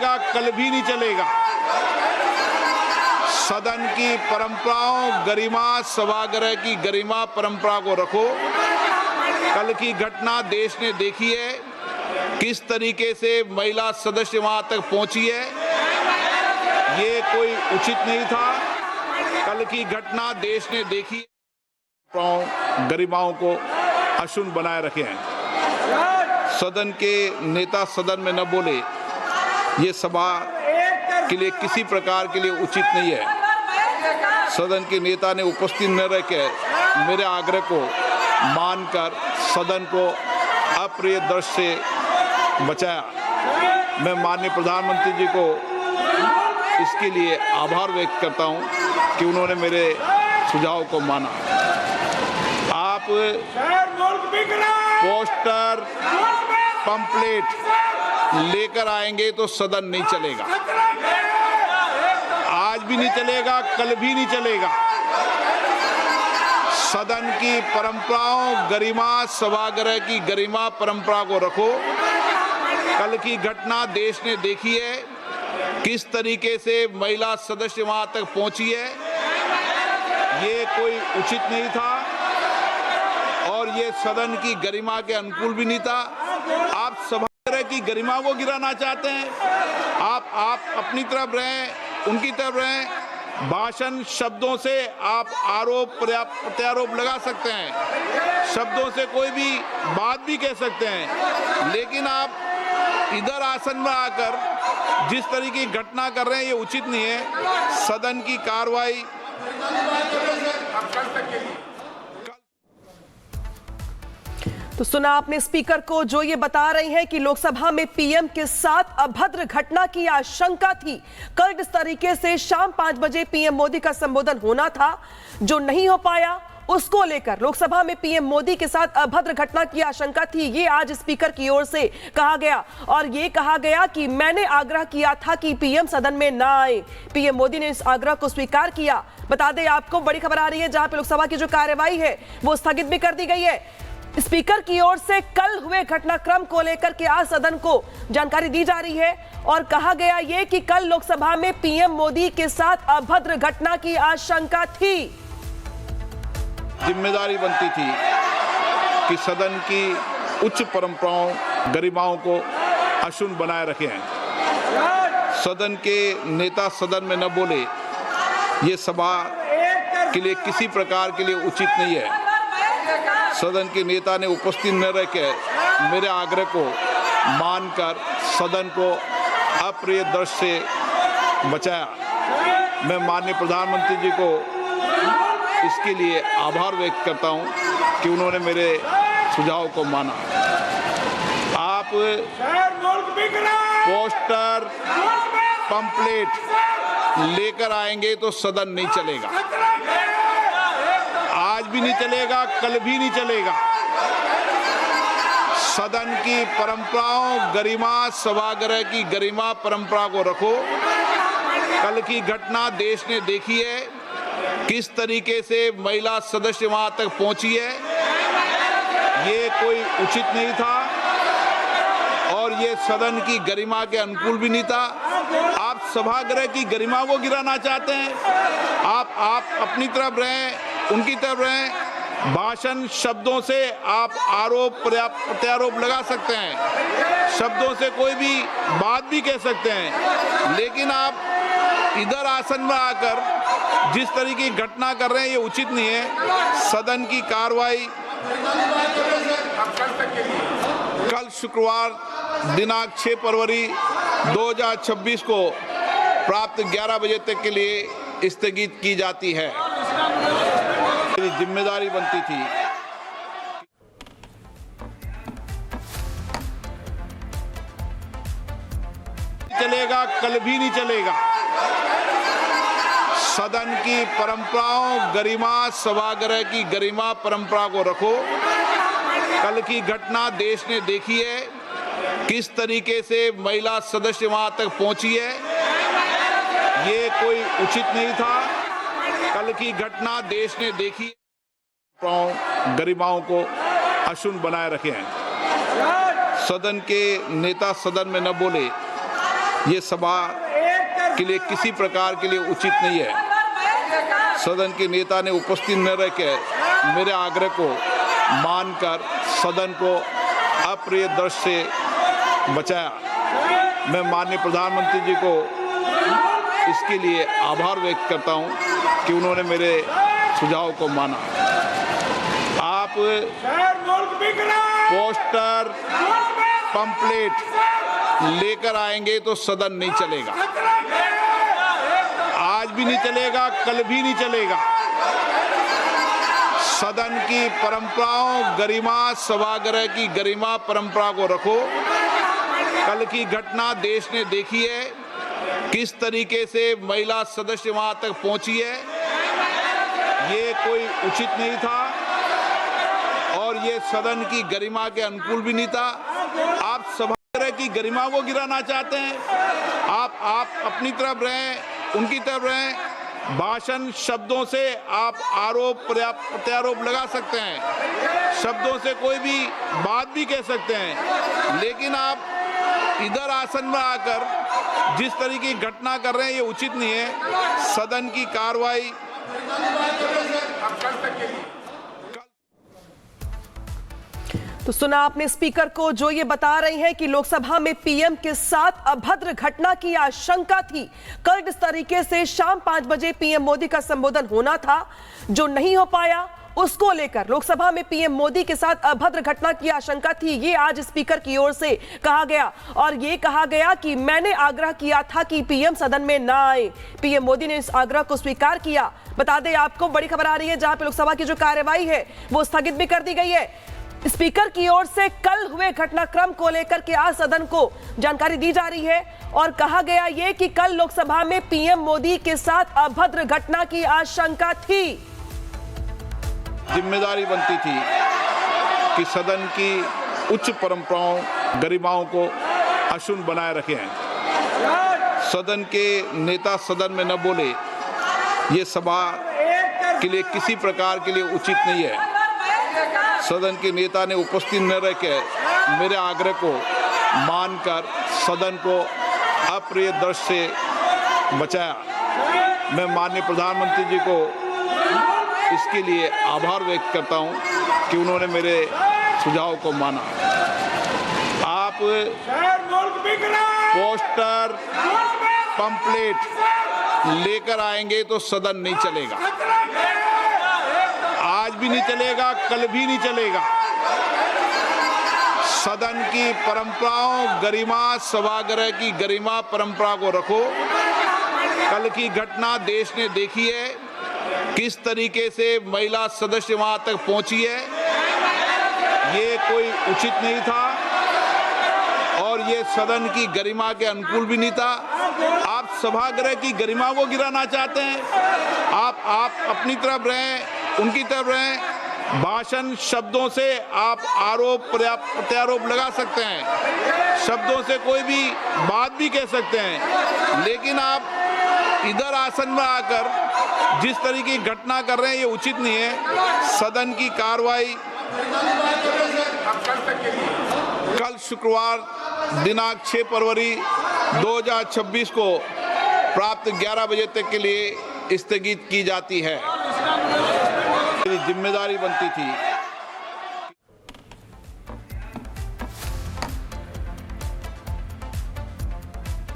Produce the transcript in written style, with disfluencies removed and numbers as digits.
चलेगा, कल भी नहीं चलेगा। सदन की परंपराओं, गरिमा, सभागृह की गरिमा परंपरा को रखो। कल की घटना देश ने देखी है, किस तरीके से महिला सदस्य वहां तक पहुंची है, ये कोई उचित नहीं था। कल की घटना देश ने देखी, गरिमाओं को अक्षुण्ण बनाए रखे हैं। सदन के नेता सदन में न बोले, ये सभा के लिए किसी प्रकार के लिए उचित नहीं है। सदन के नेता ने उपस्थित न रहकर मेरे आग्रह को मानकर सदन को अप्रिय दृश्य से बचाया। मैं माननीय प्रधानमंत्री जी को इसके लिए आभार व्यक्त करता हूं कि उन्होंने मेरे सुझाव को माना। आप पोस्टर, पंपलेट लेकर आएंगे तो सदन नहीं चलेगा। आज भी नहीं चलेगा, कल भी नहीं चलेगा। सदन की परंपराओं, गरिमा, सभागृह की गरिमा परंपरा को रखो। कल की घटना देश ने देखी है, किस तरीके से महिला सदस्य वहां तक पहुंची है, ये कोई उचित नहीं था और ये सदन की गरिमा के अनुकूल भी नहीं था। आप सभागृह की गरिमा को गिराना चाहते हैं। आप अपनी तरफ रहें, उनकी तरफ रहें। भाषण, शब्दों से आप आरोप प्रत्यारोप लगा सकते हैं, शब्दों से कोई भी बात भी कह सकते हैं, लेकिन आप इधर आसन में आकर जिस तरीके की घटना कर रहे हैं, ये उचित नहीं है। सदन की कार्रवाई तो सुना आपने स्पीकर को, जो ये बता रही हैं कि लोकसभा में पीएम के साथ अभद्र घटना की आशंका थी। कल इस तरीके से शाम 5 बजे पीएम मोदी का संबोधन होना था, जो नहीं हो पाया, उसको लेकर लोकसभा में पीएम मोदी के साथ अभद्र घटना की आशंका थी। ये आज स्पीकर की ओर से कहा गया और ये कहा गया कि मैंने आग्रह किया था कि पीएम सदन में ना आए। पीएम मोदी ने इस आग्रह को स्वीकार किया। बता दें आपको, बड़ी खबर आ रही है जहां पे लोकसभा की जो कार्यवाही है वो स्थगित भी कर दी गई है। स्पीकर की ओर से कल हुए घटनाक्रम को लेकर के आज सदन को जानकारी दी जा रही है और कहा गया ये कि कल लोकसभा में पीएम मोदी के साथ अभद्र घटना की आशंका थी। जिम्मेदारी बनती थी कि सदन की उच्च परंपराओं, गरिमाओं को अक्षुण्ण बनाए रखे हैं। सदन के नेता सदन में न बोले, ये सभा के लिए किसी प्रकार के लिए उचित नहीं है। सदन के नेता ने उपस्थित न रहकर मेरे आग्रह को मानकर सदन को अप्रिय दृश्य से बचाया। मैं माननीय प्रधानमंत्री जी को इसके लिए आभार व्यक्त करता हूं कि उन्होंने मेरे सुझाव को माना। आप पोस्टर, पंपलेट लेकर आएंगे तो सदन नहीं चलेगा। आज भी नहीं चलेगा, कल भी नहीं चलेगा। सदन की परंपराओं, गरिमा, सभागृह की गरिमा परंपरा को रखो। कल की घटना देश ने देखी है, किस तरीके से महिला सदस्य वहां तक पहुंची है, ये कोई उचित नहीं था और ये सदन की गरिमा के अनुकूल भी नहीं था। आप सभागृह की गरिमा को गिराना चाहते हैं। आप अपनी तरफ रहें, उनकी तरफ रहें। भाषण, शब्दों से आप आरोप प्रत्यारोप लगा सकते हैं, शब्दों से कोई भी बात भी कह सकते हैं, लेकिन आप इधर आसन में आकर जिस तरीके की घटना कर रहे हैं, ये उचित नहीं है। सदन की कार्रवाई कल शुक्रवार दिनांक 6 फरवरी 2026 को प्राप्त 11 बजे तक के लिए स्थगित की जाती है। मेरी जिम्मेदारी बनती थी। चलेगा, कल भी नहीं चलेगा। सदन की परंपराओं, गरिमा, सभागृह की गरिमा परंपरा को रखो। कल की घटना देश ने देखी है, किस तरीके से महिला सदस्य वहां तक पहुंची है, ये कोई उचित नहीं था। कल की घटना देश ने देखी, गरिमाओं को अक्षुण्ण बनाए रखे हैं। सदन के नेता सदन में न बोले, ये सभा के लिए किसी प्रकार के लिए उचित नहीं है। सदन के नेता ने उपस्थित न रहकर मेरे आग्रह को मानकर सदन को अप्रिय दृश्य से बचाया। मैं माननीय प्रधानमंत्री जी को इसके लिए आभार व्यक्त करता हूं कि उन्होंने मेरे सुझाव को माना। आप पोस्टर पंपलेट लेकर आएंगे तो सदन नहीं चलेगा, आज भी नहीं चलेगा, कल भी नहीं चलेगा। सदन की परंपराओं, गरिमा, सभागृह की गरिमा परंपरा को रखो। कल की घटना देश ने देखी है, किस तरीके से महिला सदस्य वहां तक पहुंची है। ये कोई उचित नहीं था और ये सदन की गरिमा के अनुकूल भी नहीं था। आप सभागृह की गरिमा को गिराना चाहते हैं। आप अपनी तरफ रहें, उनकी तरफ रहें। भाषण शब्दों से आप आरोप प्रत्यारोप लगा सकते हैं, शब्दों से कोई भी बात भी कह सकते हैं, लेकिन आप इधर आसन में आकर जिस तरीके की घटना कर रहे हैं ये उचित नहीं है। सदन की कार्रवाई तो सुना आपने स्पीकर को, जो ये बता रही हैं कि लोकसभा में पीएम के साथ अभद्र घटना की आशंका थी। कल इस तरीके से शाम 5 बजे पीएम मोदी का संबोधन होना था, जो नहीं हो पाया। उसको लेकर लोकसभा में पीएम मोदी के साथ अभद्र घटना की आशंका थी। ये आज स्पीकर की ओर से कहा गया और ये कहा गया कि मैंने आग्रह किया था कि पीएम सदन में ना आए। पीएम मोदी ने इस आग्रह को स्वीकार किया। बता दें आपको, बड़ी खबर आ रही है जहां पे लोकसभा की जो कार्यवाही है वो स्थगित भी कर दी गई है। स्पीकर की ओर से कल हुए घटनाक्रम को लेकर के आज सदन को जानकारी दी जा रही है और कहा गया ये कि कल लोकसभा में पीएम मोदी के साथ अभद्र घटना की आशंका थी। जिम्मेदारी बनती थी कि सदन की उच्च परंपराओं, गरिमाओं को अक्षुण्ण बनाए रखें। सदन के नेता सदन में न बोले, ये सभा के लिए किसी प्रकार के लिए उचित नहीं है। सदन के नेता ने उपस्थित न रहकर मेरे आग्रह को मानकर सदन को अप्रिय दृश्य से बचाया। मैं माननीय प्रधानमंत्री जी को इसके लिए आभार व्यक्त करता हूं कि उन्होंने मेरे सुझाव को माना। आप पोस्टर पंपलेट लेकर आएंगे तो सदन नहीं चलेगा, आज भी नहीं चलेगा, कल भी नहीं चलेगा। सदन की परंपराओं, गरिमा, सभागृह की गरिमा परंपरा को रखो। कल की घटना देश ने देखी है, किस तरीके से महिला सदस्य वहां तक पहुंची है। ये कोई उचित नहीं था और ये सदन की गरिमा के अनुकूल भी नहीं था। आप सभागृह की गरिमा को गिराना चाहते हैं। आप अपनी तरफ रहें, उनकी तरफ रहें। भाषण शब्दों से आप आरोप प्रत्यारोप लगा सकते हैं, शब्दों से कोई भी बात भी कह सकते हैं, लेकिन आप इधर आसन में आकर जिस तरीके की घटना कर रहे हैं ये उचित नहीं है। सदन की कार्रवाई कल शुक्रवार दिनांक 6 फरवरी 2026 को प्राप्त 11 बजे तक के लिए स्थगित की जाती है। मेरी जिम्मेदारी बनती थी